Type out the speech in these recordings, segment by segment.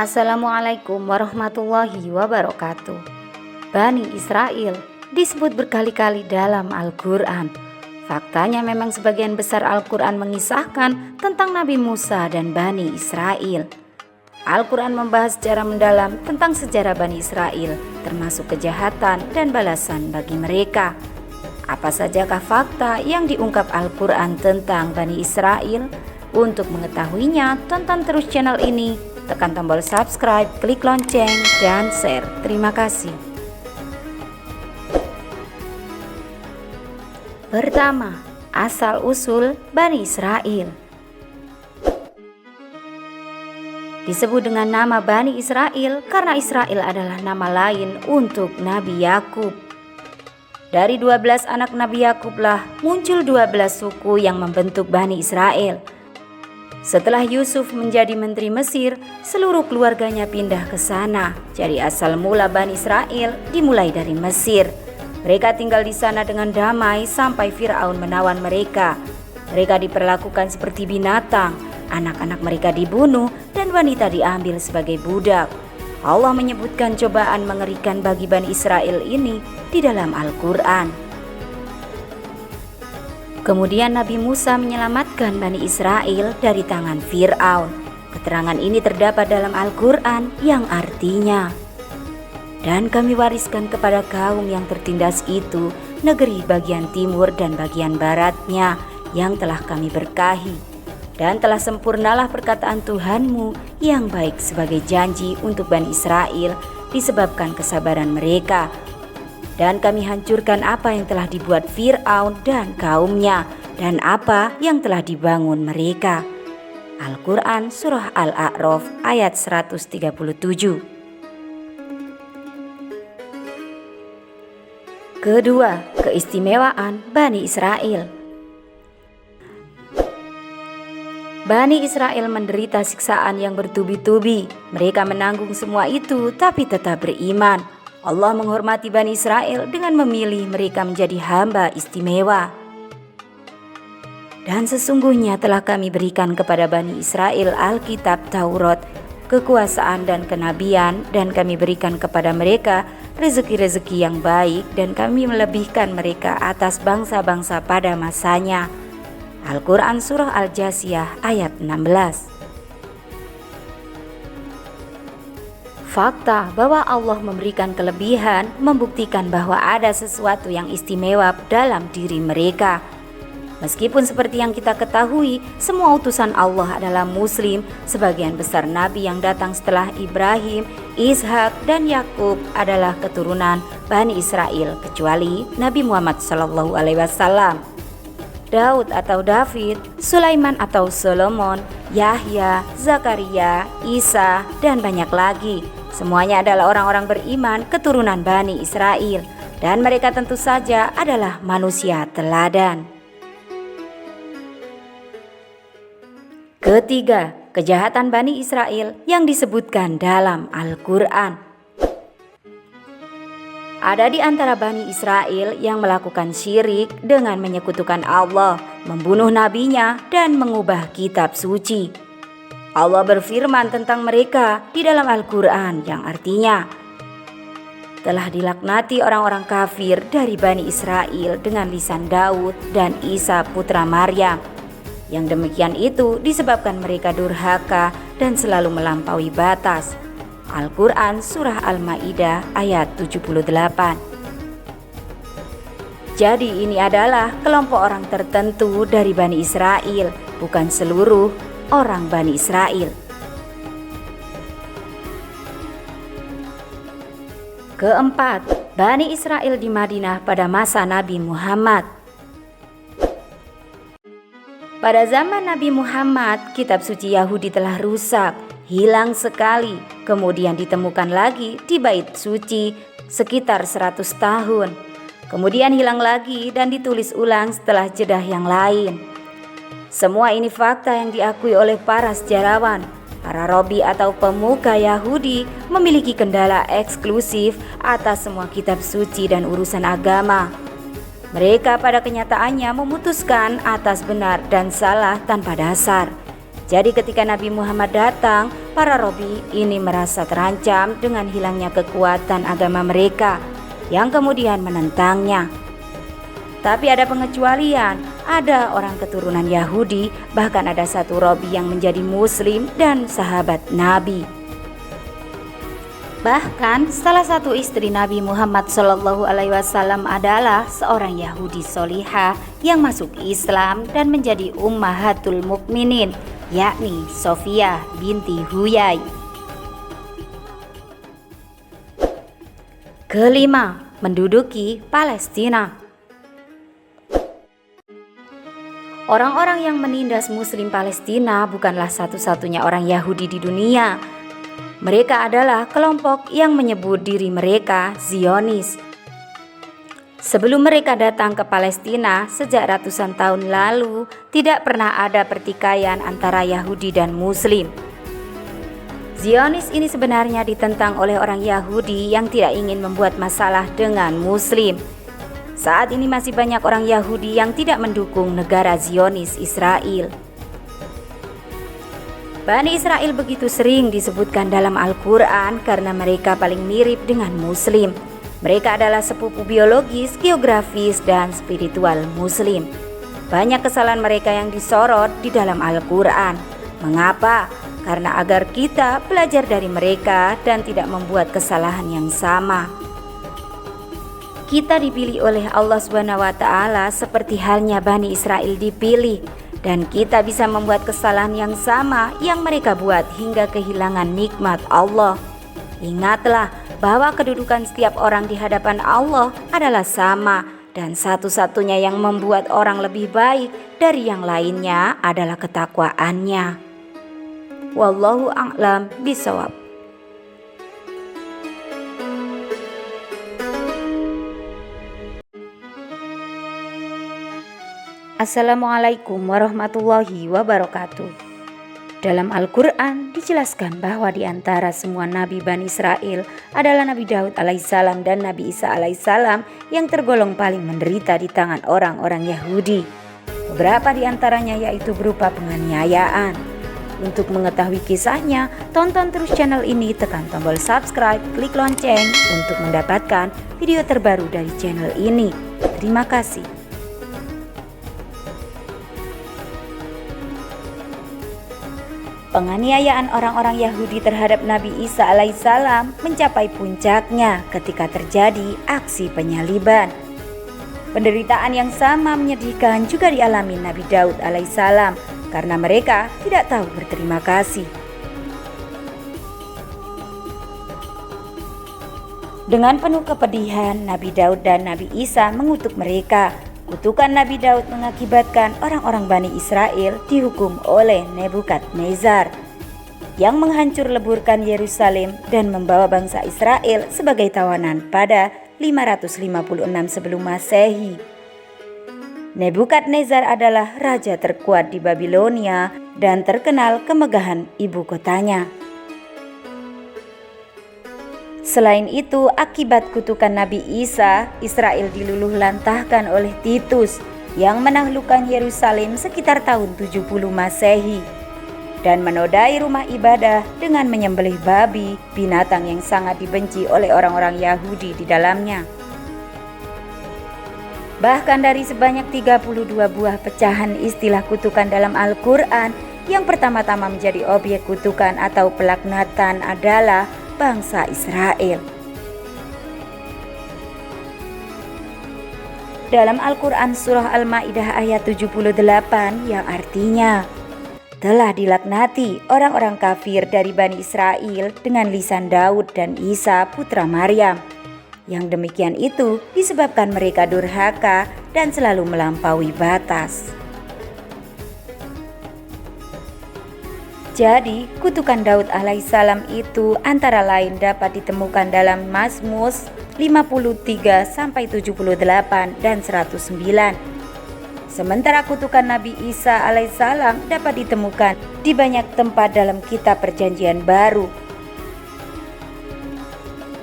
Assalamualaikum warahmatullahi wabarakatuh. Bani Israel disebut berkali-kali dalam Al-Quran. Faktanya memang sebagian besar Al-Quran mengisahkan tentang Nabi Musa dan Bani Israel. Al-Quran membahas secara mendalam tentang sejarah Bani Israel, termasuk kejahatan dan balasan bagi mereka. Apa sajakah fakta yang diungkap Al-Quran tentang Bani Israel? Untuk mengetahuinya, tonton terus channel ini. Tekan tombol subscribe, klik lonceng, dan share. Terima kasih. Pertama, asal-usul Bani Israel. Disebut dengan nama Bani Israel karena Israel adalah nama lain untuk Nabi Yakub. Dari 12 anak Nabi Yakublah muncul 12 suku yang membentuk Bani Israel. Setelah Yusuf menjadi menteri Mesir, seluruh keluarganya pindah ke sana. Jadi asal mula Bani Israel dimulai dari Mesir. Mereka tinggal di sana dengan damai sampai Firaun menawan mereka. Mereka diperlakukan seperti binatang, anak-anak mereka dibunuh dan wanita diambil sebagai budak. Allah menyebutkan cobaan mengerikan bagi Bani Israel ini di dalam Al-Quran. Kemudian Nabi Musa menyelamatkan Bani Israel dari tangan Fir'aun. Keterangan ini terdapat dalam Al-Quran yang artinya, "Dan kami wariskan kepada kaum yang tertindas itu negeri bagian timur dan bagian baratnya yang telah kami berkahi. Dan telah sempurnalah perkataan Tuhanmu yang baik sebagai janji untuk Bani Israel disebabkan kesabaran mereka. Dan kami hancurkan apa yang telah dibuat Fir'aun dan kaumnya dan apa yang telah dibangun mereka." Al-Quran Surah Al-A'raf ayat 137. Kedua, keistimewaan Bani Israel. Bani Israel menderita siksaan yang bertubi-tubi. Mereka menanggung semua itu tapi tetap beriman. Allah menghormati Bani Israel dengan memilih mereka menjadi hamba istimewa. Dan sesungguhnya telah kami berikan kepada Bani Israel Alkitab Taurat, kekuasaan dan kenabian, dan kami berikan kepada mereka rezeki-rezeki yang baik, dan kami melebihkan mereka atas bangsa-bangsa pada masanya. Al-Quran Surah Al-Jasiyah ayat 16. Fakta bahwa Allah memberikan kelebihan membuktikan bahwa ada sesuatu yang istimewa dalam diri mereka. Meskipun seperti yang kita ketahui, semua utusan Allah adalah muslim, sebagian besar nabi yang datang setelah Ibrahim, Ishak, dan Yakub adalah keturunan Bani Israel, kecuali Nabi Muhammad SAW. Daud atau David, Sulaiman atau Solomon, Yahya, Zakaria, Isa, dan banyak lagi. Semuanya adalah orang-orang beriman keturunan Bani Israel, dan mereka tentu saja adalah manusia teladan. Ketiga, kejahatan Bani Israel yang disebutkan dalam Al-Quran. Ada di antara Bani Israel yang melakukan syirik dengan menyekutukan Allah, membunuh nabinya, dan mengubah kitab suci. Allah berfirman tentang mereka di dalam Al-Quran yang artinya, "Telah dilaknati orang-orang kafir dari Bani Israel dengan lisan Daud dan Isa putra Maryam. Yang demikian itu disebabkan mereka durhaka dan selalu melampaui batas." Al-Quran Surah Al-Ma'idah ayat 78. Jadi ini adalah kelompok orang tertentu dari Bani Israel, bukan seluruh orang Bani Israel. Keempat, Bani Israel di Madinah pada masa Nabi Muhammad. Pada zaman Nabi Muhammad, kitab suci Yahudi telah rusak, hilang sekali, kemudian ditemukan lagi di bait suci sekitar 100 tahun. Kemudian hilang lagi dan ditulis ulang setelah jeda yang lain. Semua ini fakta yang diakui oleh para sejarawan. Para rabi atau pemuka Yahudi memiliki kendala eksklusif atas semua kitab suci dan urusan agama. Mereka pada kenyataannya memutuskan atas benar dan salah tanpa dasar. Jadi ketika Nabi Muhammad datang, para rabi ini merasa terancam dengan hilangnya kekuatan agama mereka yang kemudian menentangnya. Tapi ada pengecualian, ada orang keturunan Yahudi, bahkan ada satu rabi yang menjadi muslim dan sahabat Nabi. Bahkan salah satu istri Nabi Muhammad SAW adalah seorang Yahudi solihah yang masuk Islam dan menjadi ummahatul mukminin, yakni Sofia binti Huyai. Kelima, menduduki Palestina. Orang-orang yang menindas muslim Palestina bukanlah satu-satunya orang Yahudi di dunia. Mereka adalah kelompok yang menyebut diri mereka Zionis. Sebelum mereka datang ke Palestina sejak ratusan tahun lalu, tidak pernah ada pertikaian antara Yahudi dan Muslim. Zionis ini sebenarnya ditentang oleh orang Yahudi yang tidak ingin membuat masalah dengan Muslim. Saat ini masih banyak orang Yahudi yang tidak mendukung negara Zionis Israel. Bani Israel begitu sering disebutkan dalam Al-Quran karena mereka paling mirip dengan Muslim. Mereka adalah sepupu biologis, geografis, dan spiritual Muslim. Banyak kesalahan mereka yang disorot di dalam Al-Quran. Mengapa? Karena agar kita belajar dari mereka dan tidak membuat kesalahan yang sama. Kita dipilih oleh Allah SWT seperti halnya Bani Israel dipilih. Dan kita bisa membuat kesalahan yang sama yang mereka buat hingga kehilangan nikmat Allah. Ingatlah bahwa kedudukan setiap orang di hadapan Allah adalah sama, dan satu-satunya yang membuat orang lebih baik dari yang lainnya adalah ketakwaannya. Wallahu a'lam bishawab. Assalamualaikum warahmatullahi wabarakatuh. Dalam Al-Quran dijelaskan bahwa di antara semua Nabi Bani Israel adalah Nabi Daud alaihissalam dan Nabi Isa alaihissalam yang tergolong paling menderita di tangan orang-orang Yahudi. Beberapa di antaranya yaitu berupa penganiayaan. Untuk mengetahui kisahnya, tonton terus channel ini, tekan tombol subscribe, klik lonceng untuk mendapatkan video terbaru dari channel ini. Terima kasih. Penganiayaan orang-orang Yahudi terhadap Nabi Isa alaihissalam mencapai puncaknya ketika terjadi aksi penyaliban. Penderitaan yang sama menyedihkan juga dialami Nabi Daud alaihissalam karena mereka tidak tahu berterima kasih. Dengan penuh kepedihan, Nabi Daud dan Nabi Isa mengutuk mereka. Kutukan Nabi Daud mengakibatkan orang-orang Bani Israel dihukum oleh Nebukadnezar yang menghancur leburkan Yerusalem dan membawa bangsa Israel sebagai tawanan pada 556 sebelum Masehi. Nebukadnezar adalah raja terkuat di Babilonia dan terkenal kemegahan ibu kotanya. Selain itu, akibat kutukan Nabi Isa, Israel diluluh lantahkan oleh Titus yang menaklukkan Yerusalem sekitar tahun 70 Masehi dan menodai rumah ibadah dengan menyembelih babi, binatang yang sangat dibenci oleh orang-orang Yahudi di dalamnya. Bahkan dari sebanyak 32 buah pecahan istilah kutukan dalam Al-Quran, yang pertama-tama menjadi objek kutukan atau pelaknatan adalah bangsa Israel. Dalam Al-Quran surah Al-Ma'idah ayat 78 yang artinya, telah dilaknati orang-orang kafir dari Bani Israel dengan lisan Daud dan Isa putra Maryam. Yang demikian itu disebabkan mereka durhaka dan selalu melampaui batas. Jadi, kutukan Daud alaihissalam itu antara lain dapat ditemukan dalam Mazmur 53 sampai 78 dan 109. Sementara kutukan Nabi Isa alaihissalam dapat ditemukan di banyak tempat dalam kitab Perjanjian Baru.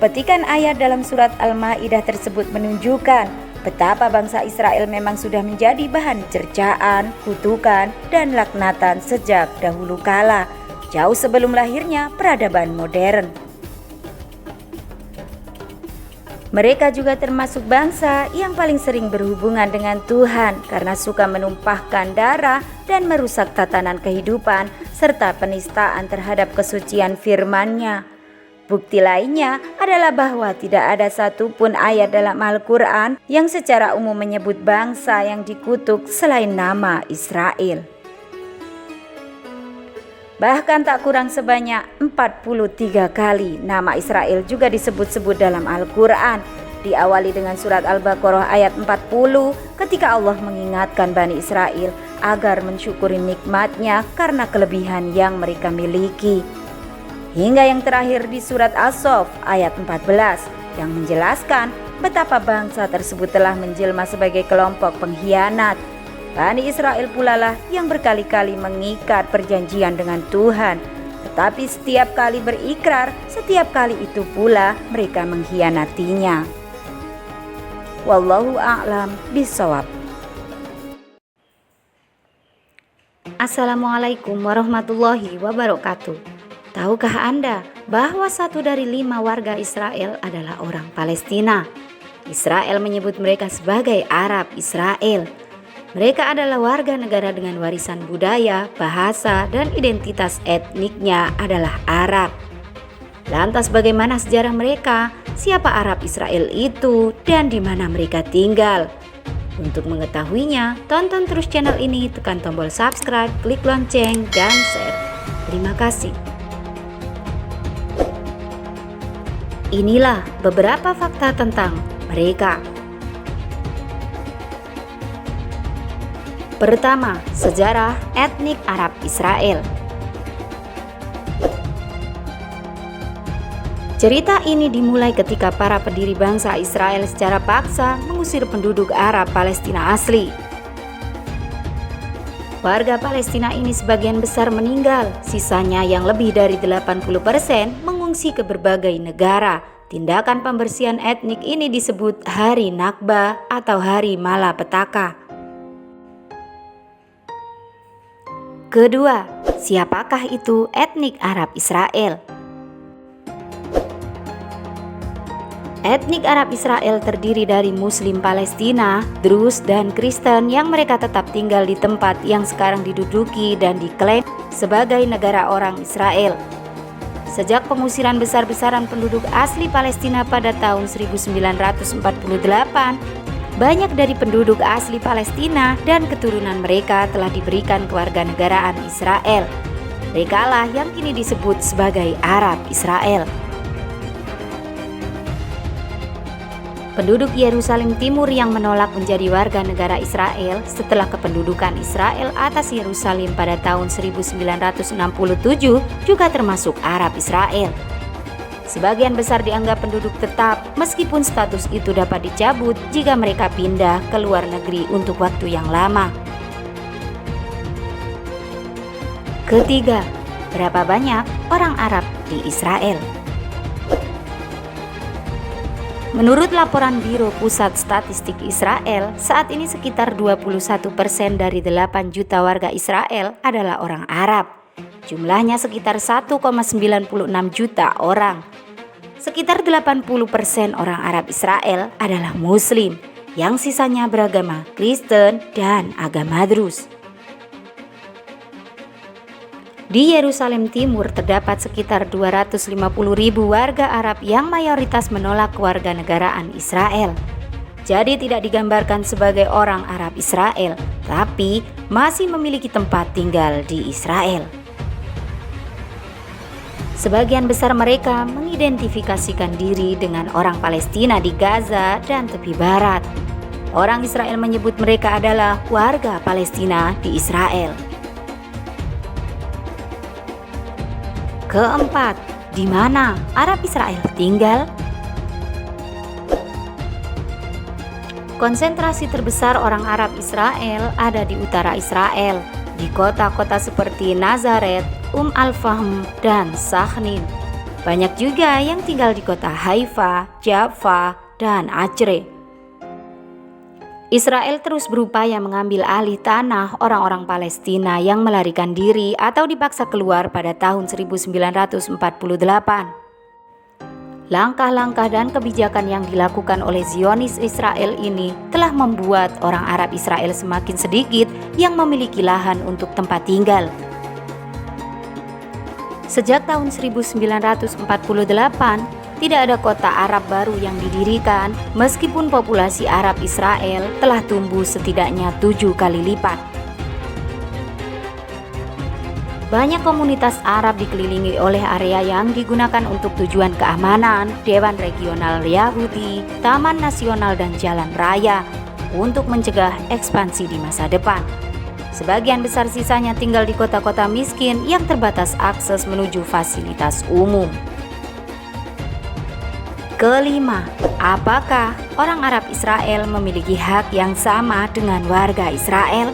Petikan ayat dalam surat Al-Ma'idah tersebut menunjukkan betapa bangsa Israel memang sudah menjadi bahan cercaan, kutukan, dan laknatan sejak dahulu kala. jauh sebelum lahirnya peradaban modern. Mereka juga termasuk bangsa yang paling sering berhubungan dengan Tuhan karena suka menumpahkan darah dan merusak tatanan kehidupan serta penistaan terhadap kesucian firman-Nya. Bukti lainnya adalah bahwa tidak ada satupun ayat dalam Al-Quran yang secara umum menyebut bangsa yang dikutuk selain nama Israel. Bahkan tak kurang sebanyak 43 kali nama Israel juga disebut-sebut dalam Al-Quran. Diawali dengan surat Al-Baqarah ayat 40 ketika Allah mengingatkan Bani Israel agar mensyukuri nikmat-Nya karena kelebihan yang mereka miliki. Hingga yang terakhir di surat As-Saff ayat 14 yang menjelaskan betapa bangsa tersebut telah menjelma sebagai kelompok pengkhianat. Bani Israel pula lah yang berkali-kali mengikat perjanjian dengan Tuhan, tetapi setiap kali berikrar, setiap kali itu pula mereka mengkhianatinya. Wallahu a'lam bishawab. Assalamualaikum warahmatullahi wabarakatuh. Tahukah Anda bahwa 1 dari 5 warga Israel adalah orang Palestina? Israel menyebut mereka sebagai Arab Israel. Mereka adalah warga negara dengan warisan budaya, bahasa, dan identitas etniknya adalah Arab. Lantas bagaimana sejarah mereka? Siapa Arab Israel itu dan di mana mereka tinggal? Untuk mengetahuinya, tonton terus channel ini, tekan tombol subscribe, klik lonceng, dan share. Terima kasih. Inilah beberapa fakta tentang mereka. Pertama, sejarah etnik Arab Israel. Cerita ini dimulai ketika para pendiri bangsa Israel secara paksa mengusir penduduk Arab Palestina asli. Warga Palestina ini sebagian besar meninggal, sisanya yang lebih dari 80% mengungsi ke berbagai negara. Tindakan pembersihan etnik ini disebut Hari Nakba atau Hari Malapetaka. Kedua, siapakah itu etnik Arab Israel? Etnik Arab Israel terdiri dari Muslim Palestina, Druze, dan Kristen yang mereka tetap tinggal di tempat yang sekarang diduduki dan diklaim sebagai negara orang Israel. Sejak pengusiran besar-besaran penduduk asli Palestina pada tahun 1948, banyak dari penduduk asli Palestina dan keturunan mereka telah diberikan kewarganegaraan Israel. Merekalah yang kini disebut sebagai Arab Israel. Penduduk Yerusalem Timur yang menolak menjadi warga negara Israel setelah kependudukan Israel atas Yerusalem pada tahun 1967 juga termasuk Arab Israel. Sebagian besar dianggap penduduk tetap meskipun status itu dapat dicabut jika mereka pindah ke luar negeri untuk waktu yang lama. Ketiga, berapa banyak orang Arab di Israel? Menurut laporan Biro Pusat Statistik Israel, saat ini sekitar 21% dari 8 juta warga Israel adalah orang Arab. Jumlahnya sekitar 1,96 juta orang. Sekitar 80% orang Arab Israel adalah Muslim, yang sisanya beragama Kristen dan agama Druze. Di Yerusalem Timur terdapat sekitar 250.000 warga Arab yang mayoritas menolak kewarganegaraan Israel. Jadi tidak digambarkan sebagai orang Arab Israel, tapi masih memiliki tempat tinggal di Israel. Sebagian besar mereka mengidentifikasikan diri dengan orang Palestina di Gaza dan tepi barat. Orang Israel menyebut mereka adalah warga Palestina di Israel. Keempat, di mana Arab Israel tinggal? Konsentrasi terbesar orang Arab Israel ada di utara Israel, di kota-kota seperti Nazaret, Al-Fahm, dan Sakhnin. Banyak juga yang tinggal di kota Haifa, Jaffa, dan Acre. Israel terus berupaya mengambil alih tanah orang-orang Palestina yang melarikan diri atau dipaksa keluar pada tahun 1948. Langkah-langkah dan kebijakan yang dilakukan oleh Zionis Israel ini telah membuat orang Arab Israel semakin sedikit yang memiliki lahan untuk tempat tinggal. Sejak tahun 1948, tidak ada kota Arab baru yang didirikan meskipun populasi Arab Israel telah tumbuh setidaknya 7 kali lipat. Banyak komunitas Arab dikelilingi oleh area yang digunakan untuk tujuan keamanan, Dewan Regional Yahudi, Taman Nasional dan Jalan Raya untuk mencegah ekspansi di masa depan. Sebagian besar sisanya tinggal di kota-kota miskin yang terbatas akses menuju fasilitas umum. Kelima, apakah orang Arab Israel memiliki hak yang sama dengan warga Israel?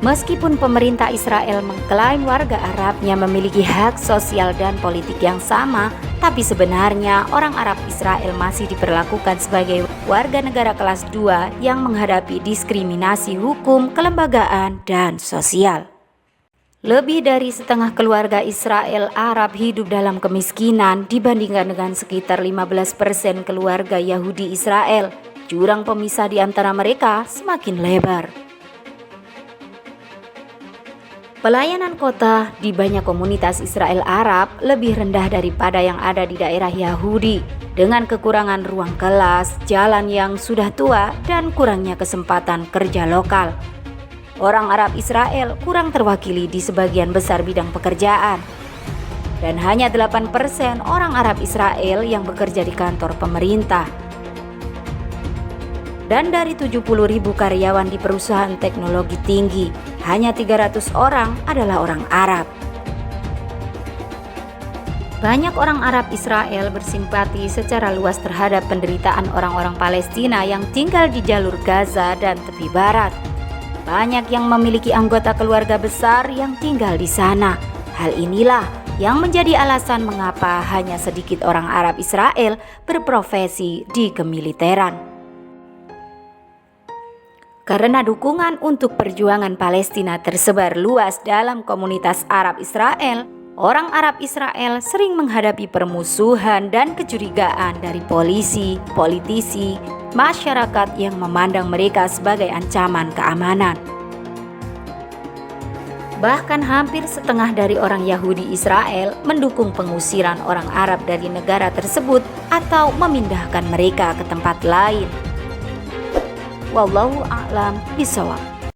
Meskipun pemerintah Israel mengklaim warga Arabnya memiliki hak sosial dan politik yang sama, tapi sebenarnya orang Arab Israel masih diperlakukan sebagai warga negara kelas 2 yang menghadapi diskriminasi hukum, kelembagaan, dan sosial. Lebih dari setengah keluarga Israel Arab hidup dalam kemiskinan dibandingkan dengan sekitar 15% keluarga Yahudi Israel. Jurang pemisah di antara mereka semakin lebar. Pelayanan kota di banyak komunitas Israel Arab lebih rendah daripada yang ada di daerah Yahudi, dengan kekurangan ruang kelas, jalan yang sudah tua, dan kurangnya kesempatan kerja lokal. Orang Arab Israel kurang terwakili di sebagian besar bidang pekerjaan. Dan hanya 8% orang Arab Israel yang bekerja di kantor pemerintah. Dan dari 70.000 karyawan di perusahaan teknologi tinggi, hanya 300 orang adalah orang Arab. Banyak orang Arab Israel bersimpati secara luas terhadap penderitaan orang-orang Palestina yang tinggal di jalur Gaza dan tepi barat. Banyak yang memiliki anggota keluarga besar yang tinggal di sana. Hal inilah yang menjadi alasan mengapa hanya sedikit orang Arab Israel berprofesi di kemiliteran. Karena dukungan untuk perjuangan Palestina tersebar luas dalam komunitas Arab Israel, orang Arab Israel sering menghadapi permusuhan dan kecurigaan dari polisi, politisi, masyarakat yang memandang mereka sebagai ancaman keamanan. Bahkan hampir setengah dari orang Yahudi Israel mendukung pengusiran orang Arab dari negara tersebut atau memindahkan mereka ke tempat lain. Wallahu a'lam bishawab.